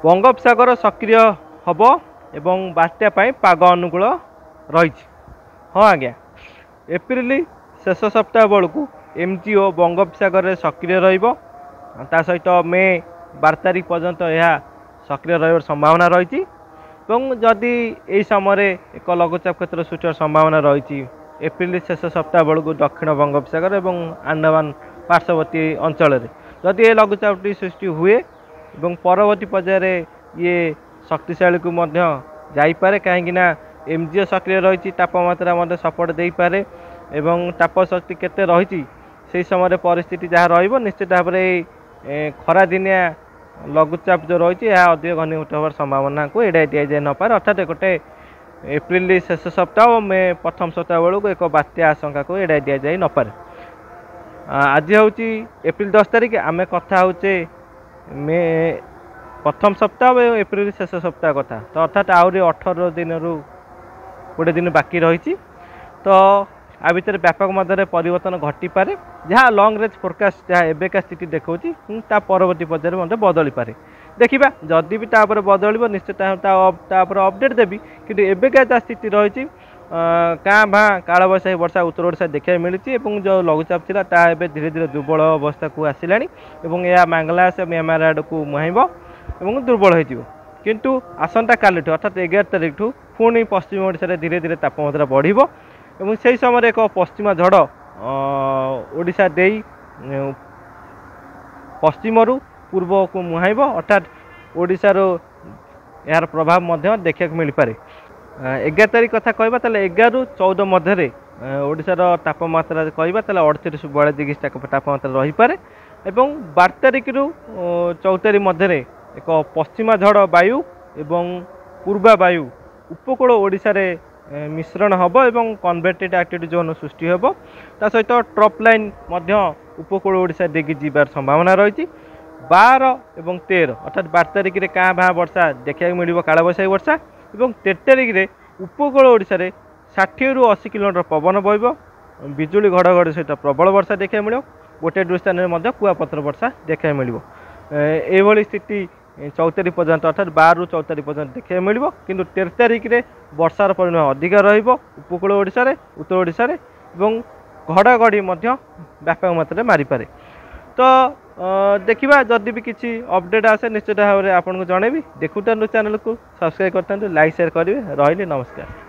बंगोपसागर सक्रिय हम एवं बात्या पाग अनुकूल रही। हाँ आज्ञा एप्रिल शेष सप्ताह बेलू एमजीओ बंगोपसागर में सक्रिय रा सहित मे 12 तारिख पर्यंत यह सक्रिय रही संभावना रही। जदि यही समय एक लघुचाप क्षेत्र सृष्टि संभावना रही एप्रिल शेष सप्ताह बेलू दक्षिण बंगोपसागर और अंडमान पार्श्ववर्ती अंचल जदि ये लघुचापटी सृष्टि हुए परवर्ती पर्यायर ये शक्तिशाली को जापे कहीं एमजीओ सक्रिय रही तापमात्रा सपोर्ट दे पारे एवं ताप शक्ति केते रही से समय परिस्थिति जहाँ निश्चित भाव में खरा दिनिया लघुचाप जो रही है अधिक घनीभूत होवार संभावना को एड़ाई दि जाए न पारे अर्थात गोटे एप्रिल शेष सप्ताह और मे प्रथम सप्ताह बेलू एक बात्या आशंका को एड़ाई दि जाए न पारे। आज हूँ एप्रिल 10 तारिख आम कथा होचे मे प्रथम सप्ताह और एप्रिल शेष सप्ताह कथा तो अर्थात आहरी 18 दिन रु 20 दिन बाकी रही तो आ भितर व्यापक मध्य परिवर्तन घटी पारे जहाँ लंग रेंज फोरकास्ट जहाँ एबेका स्थिति देखा परवर्ती पर्यायर बदली पारे देखा जदि भी तापर बदल निश्चित अपडेट देवी कि एबेका जहाँ स्थिति रही क्या भाँ कालबैशाखी वर्षा उत्तर ओडिशा देखा मिली जो लघुचाप था ताहा धीरे धीरे दुर्बल अवस्था को आसला यह बांग्लादेश म्यांमार आड़ को मुहाइब और दुर्बल हो किंतु आसंता काली अर्थात 11 तारिख ठू पुणी पश्चिम ओडिशा धीरे धीरे तापमात्रा बढ़िबो एवं से समय एक पश्चिमा झड़ ओडिशा दे पश्चिमरू पूर्व को मुहाइब अर्थात ओडिशार यार प्रभाव देखा मिल पारे। 11 तारिख कथा कहबा 11 रु 14 मध्य ओडिशार तापमात्रा कहबा 38 ରୁ 42 डिग्री तापमात्रा रही पारे एवं 12 तारिख रु 14 तारिख मध्य एक पश्चिमा झड़ वायु एवं पूर्वा वायु उपकूल ओडिशा रे मिश्रण हम और कन्वर्टेड एक्टिविटी जोन सृष्टि हम ता सहित ट्रप लाइन उपकूल ओडिशा देकी जीवार संभावना रही। 12 और 13 अर्थात 12 तारिख में क्या भाँ वर्षा देखा मिल कालबैशाखी वर्षा और 13 तारिख में उपकूल ओडिशा रे 60 ରୁ 80 किलोमीटर पवन बहब बिजुली घड़घड़ी सहित प्रबल वर्षा देखा मिल गोटे दु स्थान में कुआपतर वर्षा देखा मिल ये स्थिति 14 तारिख पर्यंत अर्थात 12 ରୁ 14 तारिख पर्यंत देखा मिल कि 13 तारिख में वर्षार परिमाण अधिक उपकूल ओडिशा रे उत्तर ओडिशा रे और घड़घड़ी व्यापक मात्रा मारिपारे तो देखा जदि भी किसी अपडेट आसे निश्चित भाव में आपको जनइबी देखुता चैनल को सब्सक्राइब करता लाइक शेयर करेंगे रही नमस्कार।